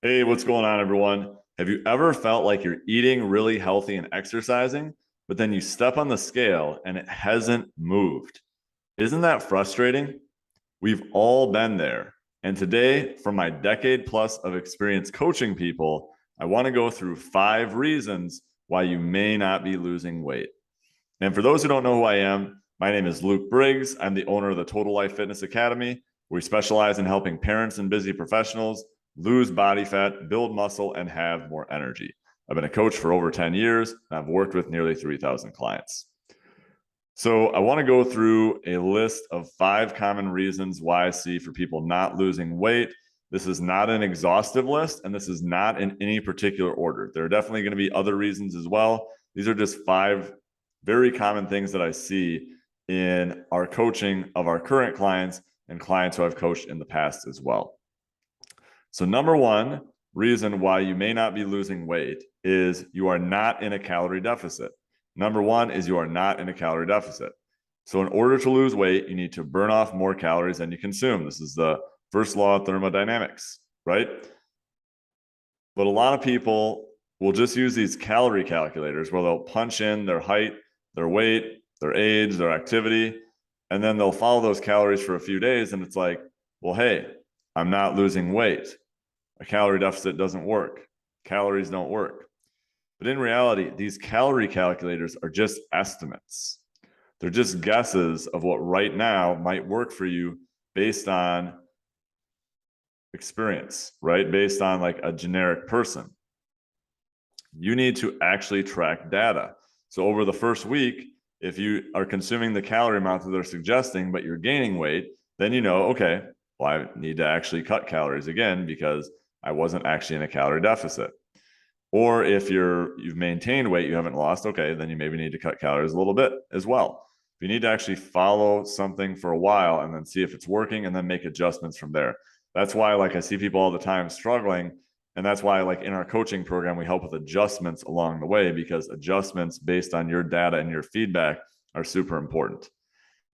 Hey, what's going on, everyone? Have you ever felt like you're eating really healthy and exercising, but then you step on the scale and it hasn't moved? Isn't that frustrating? We've all been there. And today, from my decade plus of experience coaching people, I want to go through 5 reasons why you may not be losing weight. And for those who don't know who I am, my name is Luke Briggs. I'm the owner of the Total Life Fitness Academy. We specialize in helping parents and busy professionals lose body fat, build muscle, and have more energy. I've been a coach for over 10 years, and I've worked with nearly 3,000 clients. So I want to go through a list of 5 common reasons why I see for people not losing weight. This is not an exhaustive list, and this is not in any particular order. There are definitely going to be other reasons as well. These are just 5 very common things that I see in our coaching of our current clients and clients who I've coached in the past as well. So number 1 reason why you may not be losing weight is you are not in a calorie deficit. Number 1 is you are not in a calorie deficit. So in order to lose weight, you need to burn off more calories than you consume. This is the first law of thermodynamics, right? But a lot of people will just use these calorie calculators where they'll punch in their height, their weight, their age, their activity, and then they'll follow those calories for a few days. And it's like, well, hey, I'm not losing weight. A calorie deficit doesn't work. Calories don't work. But in reality, these calorie calculators are just estimates. They're just guesses of what right now might work for you based on experience, right? Based on like a generic person. You need to actually track data. So over the first week, if you are consuming the calorie amount that they're suggesting, but you're gaining weight, then you know, okay, well, I need to actually cut calories again because I wasn't actually in a calorie deficit. Or if you've maintained weight, you haven't lost, okay, then you maybe need to cut calories a little bit as well. You need to actually follow something for a while and then see if it's working and then make adjustments from there. That's why, like, I see people all the time struggling. And that's why, like, in our coaching program, we help with adjustments along the way, because adjustments based on your data and your feedback are super important.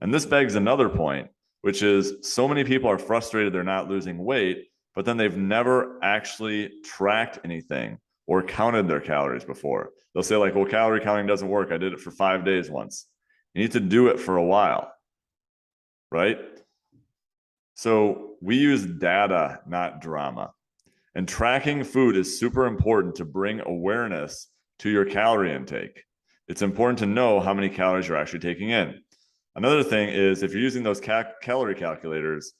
And this begs another point, which is so many people are frustrated they're not losing weight, but then they've never actually tracked anything or counted their calories before. They'll say, like, well, calorie counting doesn't work. I did it for 5 days once. You need to do it for a while, right? So we use data, not drama. And tracking food is super important to bring awareness to your calorie intake. It's important to know how many calories you're actually taking in. Another thing is, if you're using those calorie calculators,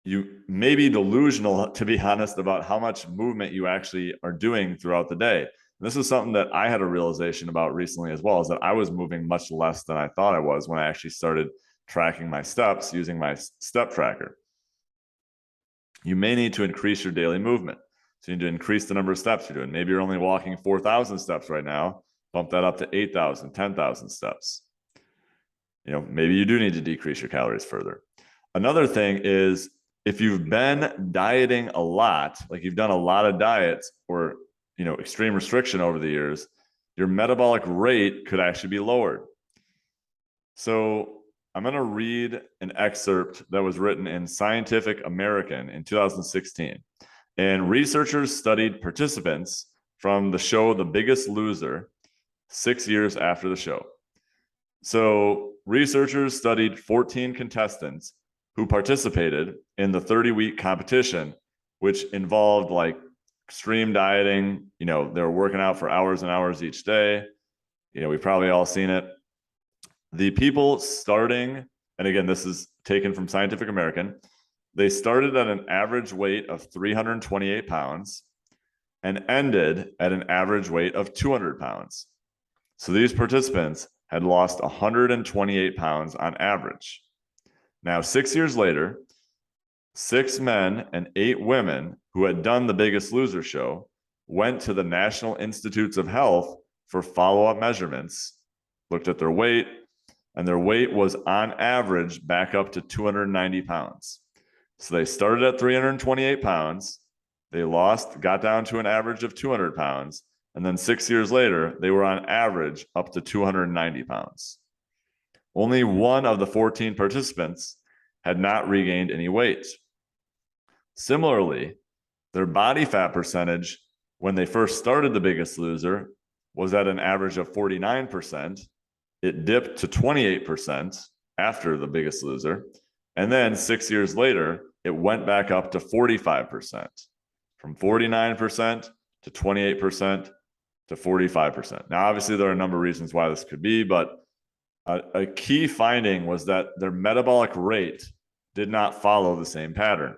you may be delusional, to be honest, about how much movement you actually are doing throughout the day. And this is something that I had a realization about recently as well, is that I was moving much less than I thought I was when I actually started tracking my steps using my step tracker. You may need to increase your daily movement. So you need to increase the number of steps you're doing. Maybe you're only walking 4,000 steps right now. Bump that up to 8,000, 10,000 steps. Maybe you do need to decrease your calories further. Another thing is, if you've been dieting a lot, like you've done a lot of diets or, extreme restriction over the years, your metabolic rate could actually be lowered. So I'm going to read an excerpt that was written in Scientific American in 2016. And researchers studied participants from the show The Biggest Loser 6 years after the show. So researchers studied 14 contestants who participated in the 30-week competition, which involved like extreme dieting. They were working out for hours and hours each day. We've probably all seen it. The people starting, and again, this is taken from Scientific American, they started at an average weight of 328 pounds and ended at an average weight of 200 pounds. So these participants had lost 128 pounds on average. Now, 6 years later, 6 men and 8 women who had done the Biggest Loser show went to the National Institutes of Health for follow-up measurements, looked at their weight, and their weight was on average back up to 290 pounds. So they started at 328 pounds, they got down to an average of 200 pounds, and then 6 years later, they were on average up to 290 pounds. Only one of the 14 participants had not regained any weight. Similarly, Their body fat percentage, when they first started The Biggest Loser, was at an average of 49%. It dipped to 28% after The Biggest Loser. And then 6 years later, it went back up to 45%, from 49% to 28% to 45%. Now, obviously, there are a number of reasons why this could be, but a key finding was that their metabolic rate did not follow the same pattern.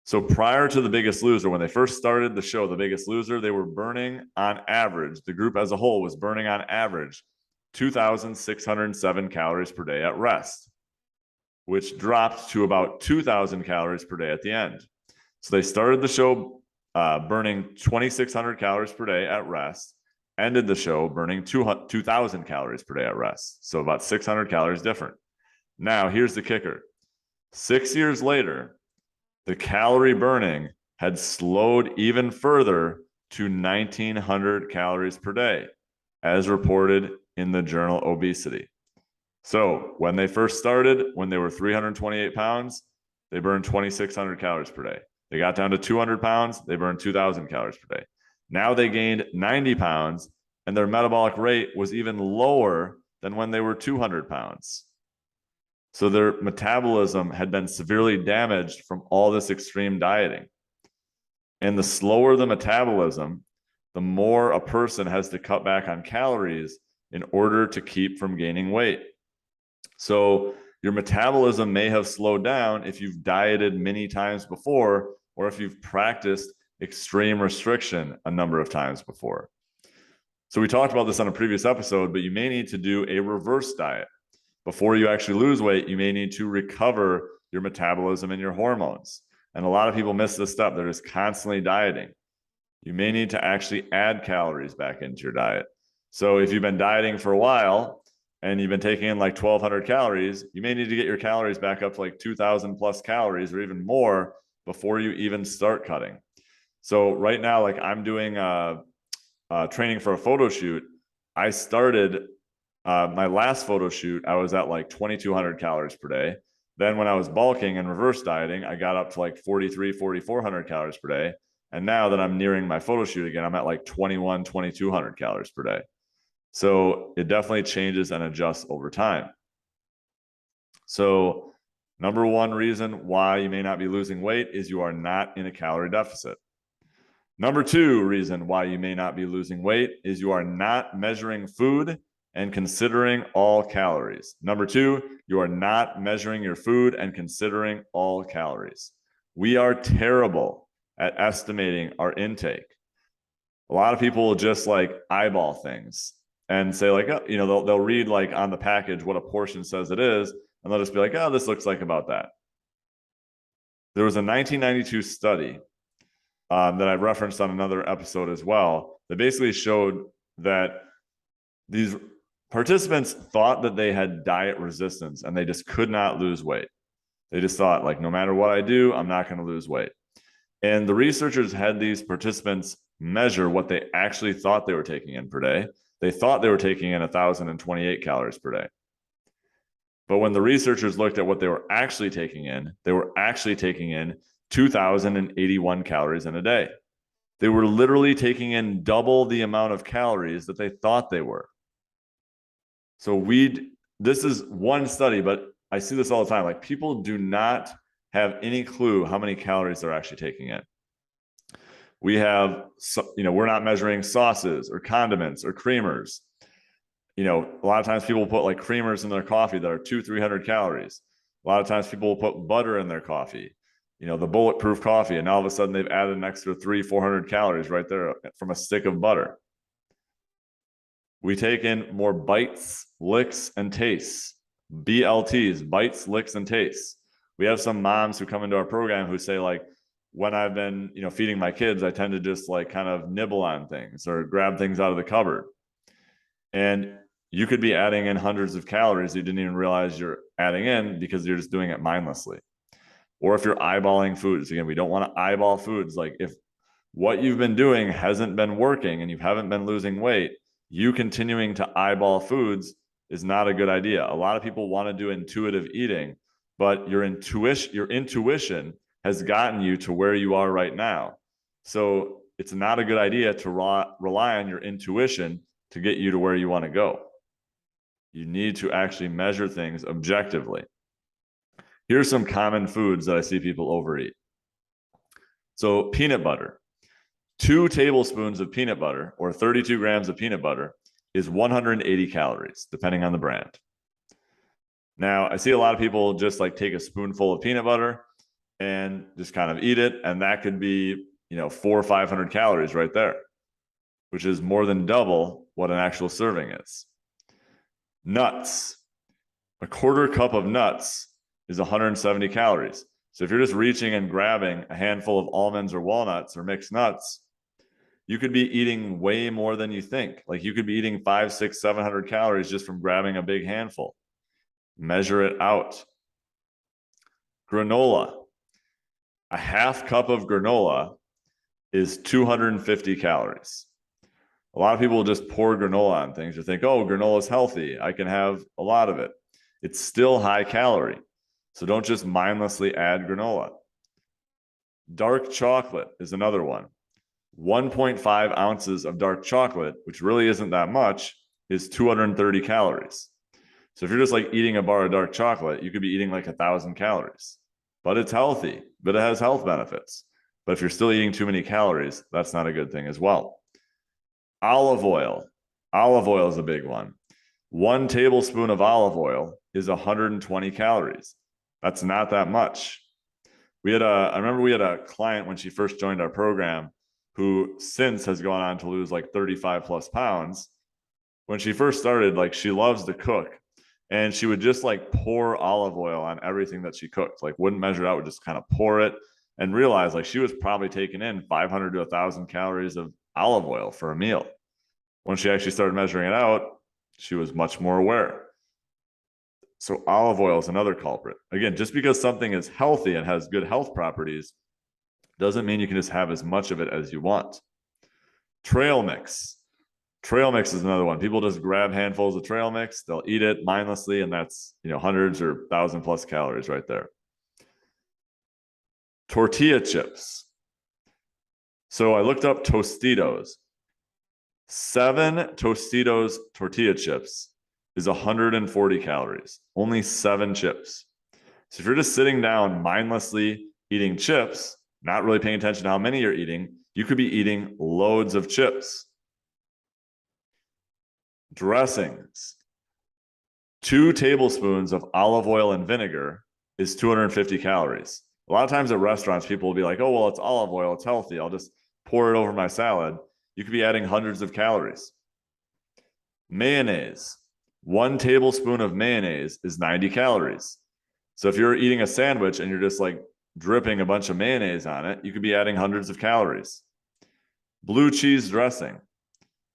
So prior to The Biggest Loser, when they first started the show, The Biggest Loser, they were burning on average, the group as a whole was burning on average 2,607 calories per day at rest, which dropped to about 2,000 calories per day at the end. So they started the show burning 2,600 calories per day at rest, ended the show burning 2,000 calories per day at rest. So about 600 calories different. Now, here's the kicker. 6 years later, the calorie burning had slowed even further to 1,900 calories per day, as reported in the journal Obesity. So when they first started, when they were 328 pounds, they burned 2,600 calories per day. They got down to 200 pounds, they burned 2,000 calories per day. Now they gained 90 pounds, and their metabolic rate was even lower than when they were 200 pounds. So their metabolism had been severely damaged from all this extreme dieting. And the slower the metabolism, the more a person has to cut back on calories in order to keep from gaining weight. So your metabolism may have slowed down if you've dieted many times before, or if you've practiced extreme restriction a number of times before. So we talked about this on a previous episode, but you may need to do a reverse diet. Before you actually lose weight, you may need to recover your metabolism and your hormones. And a lot of people miss this step. They're just constantly dieting. You may need to actually add calories back into your diet. So if you've been dieting for a while and you've been taking in like 1,200 calories, you may need to get your calories back up to like 2,000 plus calories or even more before you even start cutting. So right now, like I'm doing training for a photo shoot. I started my last photo shoot, I was at like 2,200 calories per day. Then when I was bulking and reverse dieting, I got up to like 4,400 calories per day. And now that I'm nearing my photo shoot again, I'm at like 2,200 calories per day. So it definitely changes and adjusts over time. So number one reason why you may not be losing weight is you are not in a calorie deficit. Number two reason why you may not be losing weight is you are not measuring food and considering all calories. Number two, you are not measuring your food and considering all calories. We are terrible at estimating our intake. A lot of people will just like eyeball things and say like, oh, you know, they'll read like on the package what a portion says it is, and they'll just be like, oh, this looks like about that. There was a 1992 study that I referenced on another episode as well that basically showed that these participants thought that they had diet resistance and they just could not lose weight. They just thought like, no matter what I do, I'm not going to lose weight. And the researchers had these participants measure what they actually thought they were taking in per day. They thought they were taking in 1,028 calories per day. But when the researchers looked at what they were actually taking in, they were actually taking in 2,081 calories in a day. They were literally taking in double the amount of calories that they thought they were. So this is one study, but I see this all the time. Like people do not have any clue how many calories they're actually taking in. We have, we're not measuring sauces or condiments or creamers. A lot of times people put like creamers in their coffee that are 200-300 calories. A lot of times people will put butter in their coffee, the bulletproof coffee, and all of a sudden they've added an extra 300-400 calories right there from a stick of butter. We take in more bites, licks, and tastes. BLTs, bites, licks, and tastes. We have some moms who come into our program who say like, when I've been, feeding my kids, I tend to just like kind of nibble on things or grab things out of the cupboard. And you could be adding in hundreds of calories you didn't even realize you're adding in because you're just doing it mindlessly. Or if you're eyeballing foods, again, we don't want to eyeball foods. Like if what you've been doing hasn't been working and you haven't been losing weight, you continuing to eyeball foods is not a good idea. A lot of people want to do intuitive eating, but your intuition has gotten you to where you are right now. So it's not a good idea to rely on your intuition to get you to where you want to go. You need to actually measure things objectively. Here's some common foods that I see people overeat. So peanut butter. 2 tablespoons of peanut butter or 32 grams of peanut butter is 180 calories, depending on the brand. Now, I see a lot of people just like take a spoonful of peanut butter and just kind of eat it. And that could be, 400 or 500 calories right there, which is more than double what an actual serving is. Nuts. A quarter cup of nuts is 170 calories. So if you're just reaching and grabbing a handful of almonds or walnuts or mixed nuts, you could be eating way more than you think. Like you could be eating 500, 600, 700 calories just from grabbing a big handful. Measure it out. Granola. A half cup of granola is 250 calories. A lot of people will just pour granola on things or think, oh, granola is healthy. I can have a lot of it. It's still high calorie. So don't just mindlessly add granola. Dark chocolate is another one. 1.5 ounces of dark chocolate, which really isn't that much, is 230 calories. So if you're just like eating a bar of dark chocolate, you could be eating like 1,000 calories. But it's healthy, but it has health benefits. But if you're still eating too many calories, that's not a good thing as well. Olive oil. Olive oil is a big one. 1 tablespoon of olive oil is 120 calories. That's not that much. I remember we had a client when she first joined our program who since has gone on to lose like 35 plus pounds. When she first started, like she loves to cook and she would just like pour olive oil on everything that she cooked, like wouldn't measure it out, would just kind of pour it and realize like she was probably taking in 500 to 1,000 calories of olive oil for a meal. When she actually started measuring it out, she was much more aware. So olive oil is another culprit. Again, just because something is healthy and has good health properties doesn't mean you can just have as much of it as you want. Trail mix. Trail mix is another one. People just grab handfuls of trail mix, they'll eat it mindlessly, and that's hundreds or 1,000 plus calories right there. Tortilla chips. So I looked up Tostitos. 7 Tostitos tortilla chips is 140 calories. Only 7 chips. So if you're just sitting down mindlessly eating chips, not really paying attention to how many you're eating, you could be eating loads of chips. Dressings. 2 tablespoons of olive oil and vinegar is 250 calories. A lot of times at restaurants, people will be like, oh, well, it's olive oil, it's healthy, I'll just pour it over my salad. You could be adding hundreds of calories. Mayonnaise. 1 tablespoon of mayonnaise is 90 calories. So if you're eating a sandwich and you're just like dripping a bunch of mayonnaise on it, you could be adding hundreds of calories. Blue cheese dressing.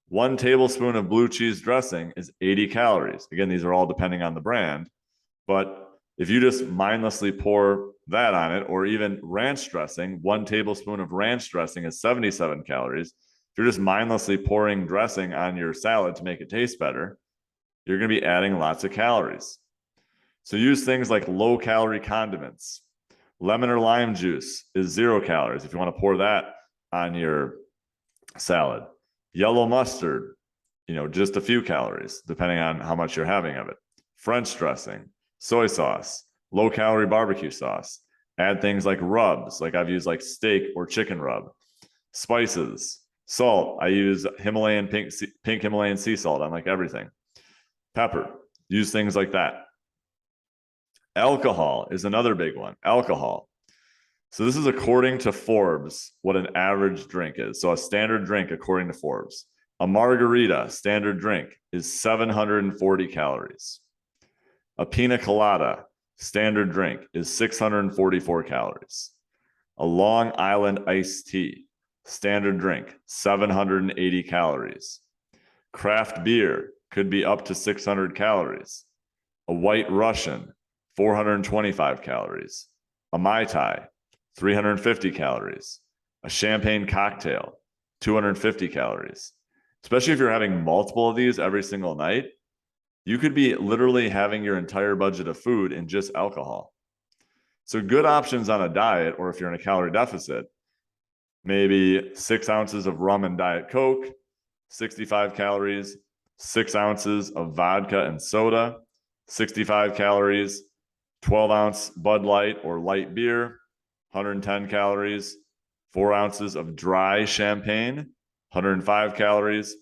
1 tablespoon of blue cheese dressing is 80 calories. Again, these are all depending on the brand. But if you just mindlessly pour that on it, or even ranch dressing, 1 tablespoon of ranch dressing is 77 calories. If you're just mindlessly pouring dressing on your salad to make it taste better, you're going to be adding lots of calories. So use things like low-calorie condiments. Lemon or lime juice is 0 calories if you want to pour that on your salad. Yellow mustard, just a few calories, depending on how much you're having of it. French dressing, soy sauce, low-calorie barbecue sauce. Add things like rubs, like I've used like steak or chicken rub. Spices, salt. I use Himalayan pink Himalayan sea salt on like everything. Pepper, use things like that. Alcohol is another big one. Alcohol. So this is according to Forbes, what an average drink is. So a standard drink, according to Forbes, a margarita standard drink is 740 calories. A pina colada standard drink is 644 calories. A Long Island iced tea standard drink, 780 calories. Craft beer could be up to 600 calories. A White Russian, 425 calories. A Mai Tai, 350 calories. A champagne cocktail, 250 calories. Especially if you're having multiple of these every single night, you could be literally having your entire budget of food in just alcohol. So good options on a diet, or if you're in a calorie deficit, maybe 6 ounces of rum and Diet Coke, 65 calories, 6 ounces of vodka and soda, 65 calories, 12-ounce Bud Light or light beer, 110 calories, 4 ounces of dry champagne, 105 calories.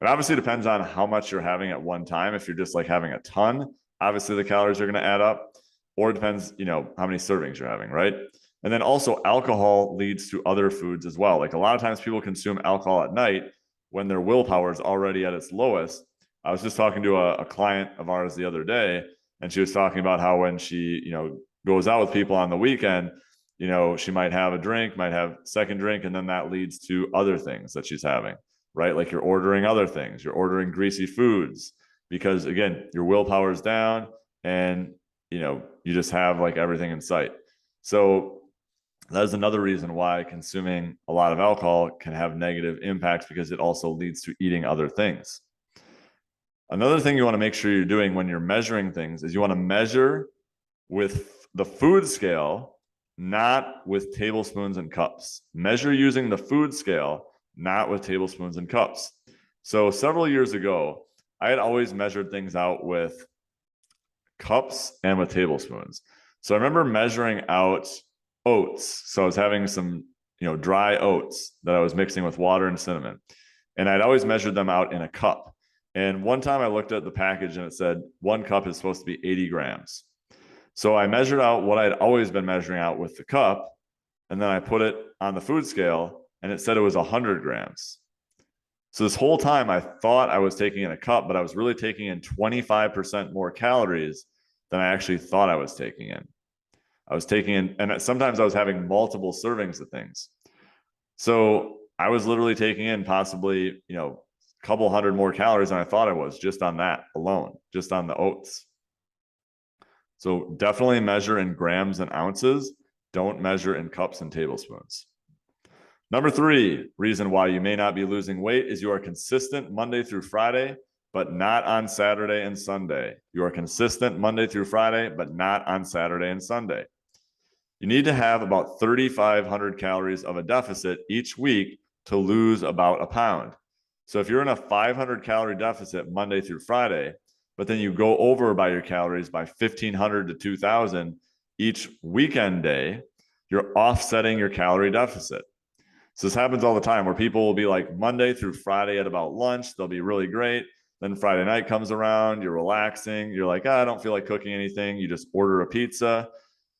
It obviously depends on how much you're having at one time. If you're just like having a ton, obviously the calories are going to add up, or it depends, how many servings you're having, right? And then also alcohol leads to other foods as well. Like a lot of times people consume alcohol at night when their willpower is already at its lowest. I was just talking to a client of ours the other day, and she was talking about how when she, goes out with people on the weekend, she might have a drink, might have second drink, and then that leads to other things that she's having, right? Like you're ordering other things, you're ordering greasy foods because again, your willpower is down and, you just have like everything in sight. So that is another reason why consuming a lot of alcohol can have negative impacts, because it also leads to eating other things. Another thing you want to make sure you're doing when you're measuring things is you want to measure with the food scale, not with tablespoons and cups. Measure using the food scale, not with tablespoons and cups. So several years ago, I had always measured things out with cups and with tablespoons. So I remember measuring out oats. So I was having some, dry oats that I was mixing with water and cinnamon. And I'd always measured them out in a cup. And one time I looked at the package and it said 1 cup is supposed to be 80 grams. So I measured out what I'd always been measuring out with the cup. And then I put it on the food scale and it said it was 100 grams. So this whole time I thought I was taking in a cup, but I was really taking in 25% more calories than I actually thought I was taking in. I was taking in, and sometimes I was having multiple servings of things. So I was literally taking in possibly, a couple hundred more calories than I thought I was just on that alone, just on the oats. So definitely measure in grams and ounces. Don't measure in cups and tablespoons. Number 3 reason why you may not be losing weight is you are consistent Monday through Friday, but not on Saturday and Sunday. You are consistent Monday through Friday, but not on Saturday and Sunday. You need to have about 3,500 calories of a deficit each week to lose about a pound. So if you're in a 500 calorie deficit Monday through Friday, but then you go over by your calories by 1,500 to 2,000 each weekend day, you're offsetting your calorie deficit. So this happens all the time where people will be like Monday through Friday at about lunch, they'll be really great. Then Friday night comes around, you're relaxing, you're like, I don't feel like cooking anything. You just order a pizza,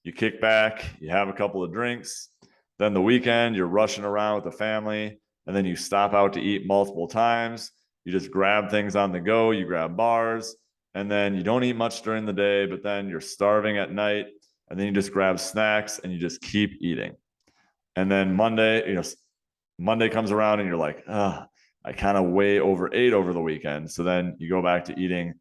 you kick back, you have a couple of drinks. Then the weekend, you're rushing around with the family, and then you stop out to eat multiple times. You just grab things on the go, you grab bars, and then you don't eat much during the day, but then you're starving at night, and then you just grab snacks and you just keep eating. And then Monday comes around and you're like, I kind of way overate over the weekend. So then you go back to eating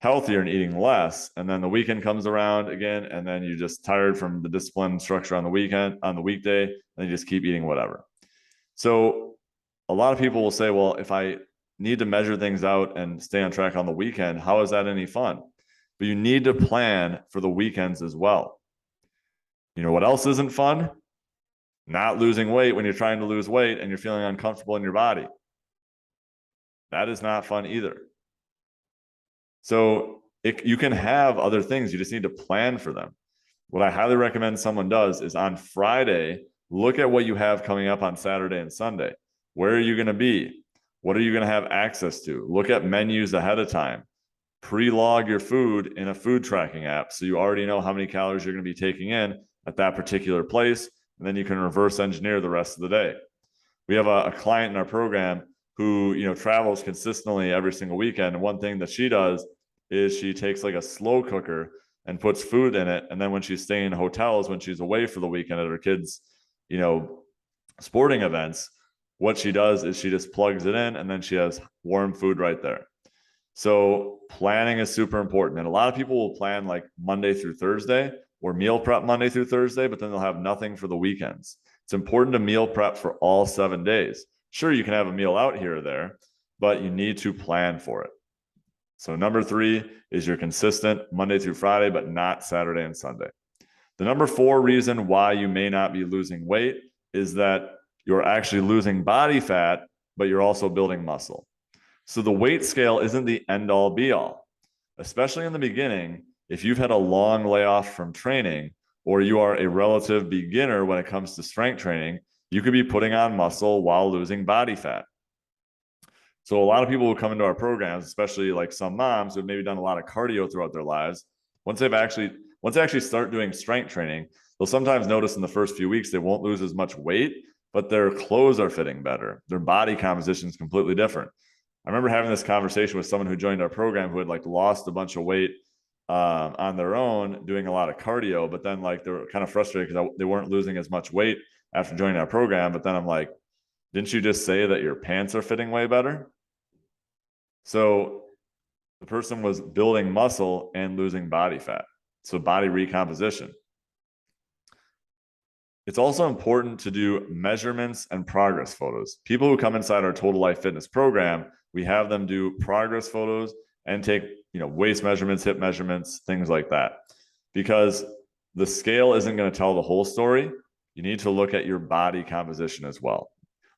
healthier and eating less. And then the weekend comes around again, and then you're just tired from the discipline structure on the weekday, and you just keep eating whatever. So a lot of people will say, well, if I need to measure things out and stay on track on the weekend, how is that any fun? But you need to plan for the weekends as well. You know what else isn't fun? Not losing weight when you're trying to lose weight and you're feeling uncomfortable in your body. That is not fun either. So you can have other things. You just need to plan for them. What I highly recommend someone does is on Friday, look at what you have coming up on Saturday and Sunday. Where are you going to be? What are you going to have access to? Look at menus ahead of time. Pre-log your food in a food tracking app so you already know how many calories you're going to be taking in at that particular place, and then you can reverse engineer the rest of the day. We have a client in our program who travels consistently every single weekend, and one thing that she does is she takes like a slow cooker and puts food in it, and then when she's staying in hotels, when she's away for the weekend at her kids' sporting events, what she does is she just plugs it in, and then she has warm food right there. So planning is super important. And a lot of people will plan like Monday through Thursday or meal prep Monday through Thursday, but then they'll have nothing for the weekends. It's important to meal prep for all 7 days. Sure, you can have a meal out here or there, but you need to plan for it. So number 3 is you're consistent Monday through Friday, but not Saturday and Sunday. The number 4 reason why you may not be losing weight is that you're actually losing body fat, but you're also building muscle. So the weight scale isn't the end all be all, especially in the beginning. If you've had a long layoff from training, or you are a relative beginner when it comes to strength training, you could be putting on muscle while losing body fat. So a lot of people who come into our programs, especially like some moms who have maybe done a lot of cardio throughout their lives, once they actually start doing strength training, they'll sometimes notice in the first few weeks they won't lose as much weight, but their clothes are fitting better. Their body composition is completely different. I remember having this conversation with someone who joined our program who had like lost a bunch of weight on their own doing a lot of cardio, but then like they were kind of frustrated because they weren't losing as much weight after joining our program. But then I'm like, didn't you just say that your pants are fitting way better? So the person was building muscle and losing body fat. So body recomposition. It's also important to do measurements and progress photos. People who come inside our Total Life Fitness program, we have them do progress photos and take, waist measurements, hip measurements, things like that. Because the scale isn't going to tell the whole story. You need to look at your body composition as well.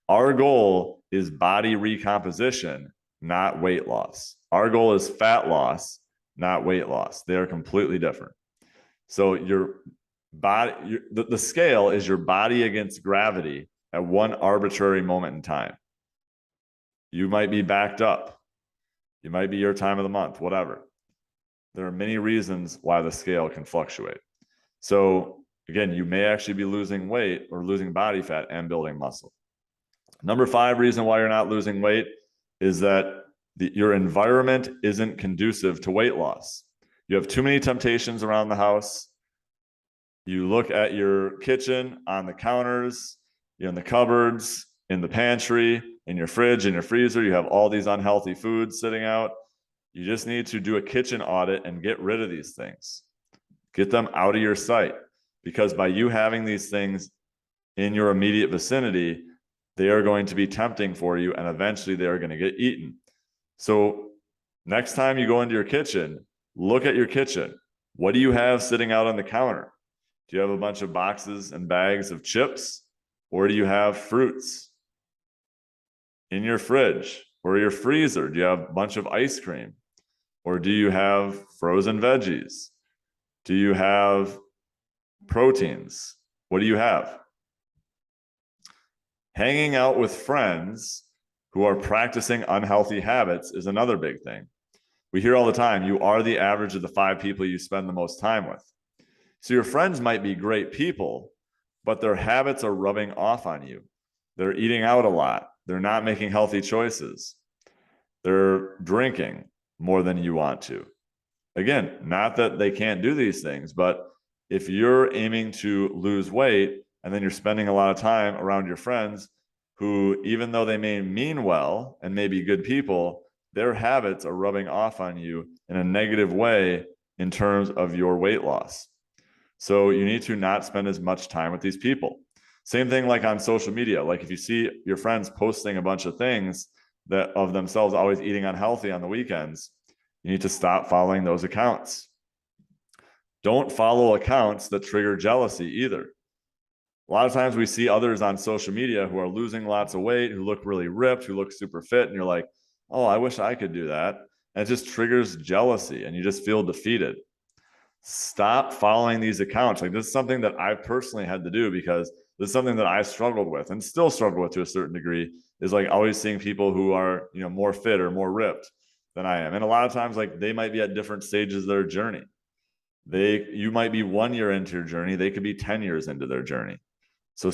Our goal is body recomposition, not weight loss. Our goal is fat loss, not weight loss. They are completely different. So your body, the scale is your body against gravity at one arbitrary moment in time. You might be backed up. You might be your time of the month, whatever. There are many reasons why the scale can fluctuate. So again, you may actually be losing weight or losing body fat and building muscle. Number 5 reason why you're not losing weight is that your environment isn't conducive to weight loss. You have too many temptations around the house. You look at your kitchen, on the counters, in the cupboards, in the pantry, in your fridge, in your freezer, you have all these unhealthy foods sitting out. You just need to do a kitchen audit and get rid of these things. Get them out of your sight, because by you having these things in your immediate vicinity, they are going to be tempting for you, and eventually they are going to get eaten. So next time you go into your kitchen, look at your kitchen. What do you have sitting out on the counter? Do you have a bunch of boxes and bags of chips? Or do you have fruits? In your fridge or your freezer, do you have a bunch of ice cream? Or do you have frozen veggies? Do you have proteins? What do you have? Hanging out with friends who are practicing unhealthy habits is another big thing. We hear all the time, you are the average of the 5 people you spend the most time with. So your friends might be great people, but their habits are rubbing off on you. They're eating out a lot. They're not making healthy choices. They're drinking more than you want to. Again, not that they can't do these things, but if you're aiming to lose weight and then you're spending a lot of time around your friends who, even though they may mean well and may be good people, their habits are rubbing off on you in a negative way in terms of your weight loss. So you need to not spend as much time with these people. Same thing like on social media. Like if you see your friends posting a bunch of things that of themselves always eating unhealthy on the weekends, you need to stop following those accounts. Don't follow accounts that trigger jealousy either. A lot of times we see others on social media who are losing lots of weight, who look really ripped, who look super fit, and you're like, oh, I wish I could do that. And it just triggers jealousy and you just feel defeated. Stop following these accounts. Like this is something that I personally had to do because this is something that I struggled with and still struggle with to a certain degree, is like always seeing people who are, more fit or more ripped than I am. And a lot of times like they might be at different stages of their journey. You might be 1 year into your journey. They could be 10 years into their journey. So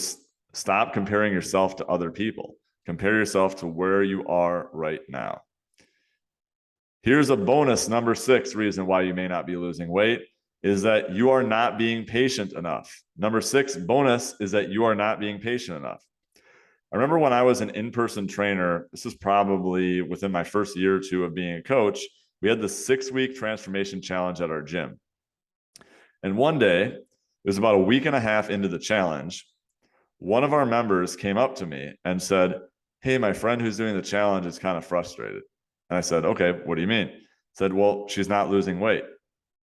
stop comparing yourself to other people. Compare yourself to where you are right now. Here's a bonus number 6 reason why you may not be losing weight is that you are not being patient enough. Number 6 bonus is that you are not being patient enough. I remember when I was an in-person trainer, this was probably within my first year or 2 of being a coach, we had the 6-week transformation challenge at our gym. And one day, it was about a week and a half into the challenge, one of our members came up to me and said, hey, my friend who's doing the challenge is kind of frustrated. And I said, okay, what do you mean? He said, well, she's not losing weight.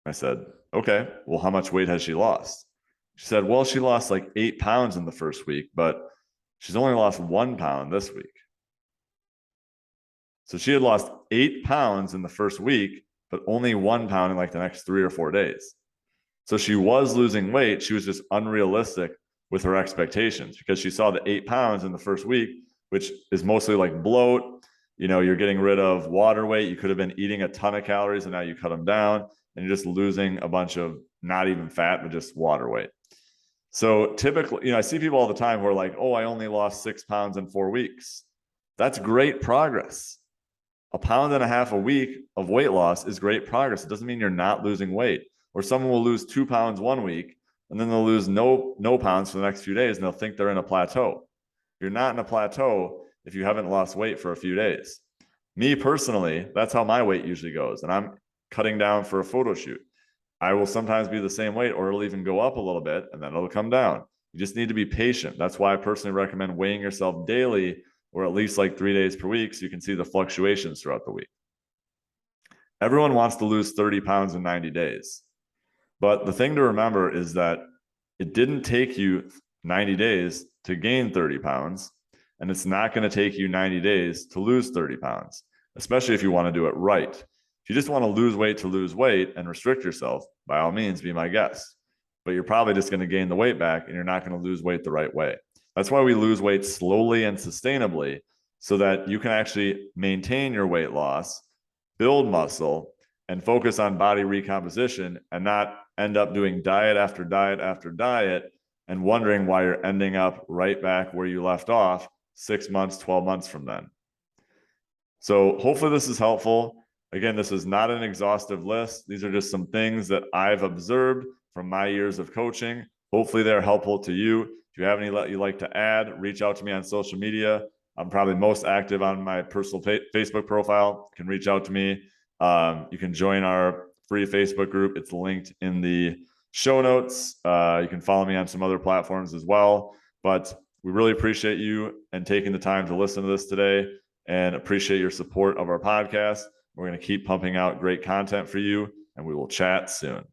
I said, okay, well, how much weight has she lost? She said, well, she lost like 8 pounds in the first week, but she's only lost 1 pound this week. So she had lost 8 pounds in the first week, but only 1 pound in like the next 3 or 4 days. So she was losing weight. She was just unrealistic with her expectations because she saw the 8 pounds in the first week, which is mostly like bloat. You know, you're getting rid of water weight. You could have been eating a ton of calories and now you cut them down and you're just losing a bunch of not even fat, but just water weight. So typically, I see people all the time who are like, oh, I only lost 6 pounds in 4 weeks. That's great progress. 1.5 pounds a week of weight loss is great progress. It doesn't mean you're not losing weight. Or someone will lose 2 pounds 1 week and then they'll lose no pounds for the next few days and they'll think they're in a plateau. You're not in a plateau if you haven't lost weight for a few days. Me personally, that's how my weight usually goes. And I'm cutting down for a photo shoot. I will sometimes be the same weight or it'll even go up a little bit and then it'll come down. You just need to be patient. That's why I personally recommend weighing yourself daily or at least like 3 days per week so you can see the fluctuations throughout the week. Everyone wants to lose 30 pounds in 90 days. But the thing to remember is that it didn't take you 90 days to gain 30 pounds, and it's not going to take you 90 days to lose 30 pounds, especially if you want to do it right. If you just want to lose weight and restrict yourself, by all means, be my guest. But you're probably just going to gain the weight back and you're not going to lose weight the right way. That's why we lose weight slowly and sustainably so that you can actually maintain your weight loss, build muscle, and focus on body recomposition and not end up doing diet after diet after diet and wondering why you're ending up right back where you left off 6 months, 12 months from then. So hopefully this is helpful. Again, this is not an exhaustive list. These are just some things that I've observed from my years of coaching. Hopefully they're helpful to you. If you have any you'd like to add, reach out to me on social media. I'm probably most active on my personal Facebook profile. You can reach out to me. You can join our free Facebook group. It's linked in the show notes. You can follow me on some other platforms as well. But we really appreciate you and taking the time to listen to this today and appreciate your support of our podcast. We're going to keep pumping out great content for you, and we will chat soon.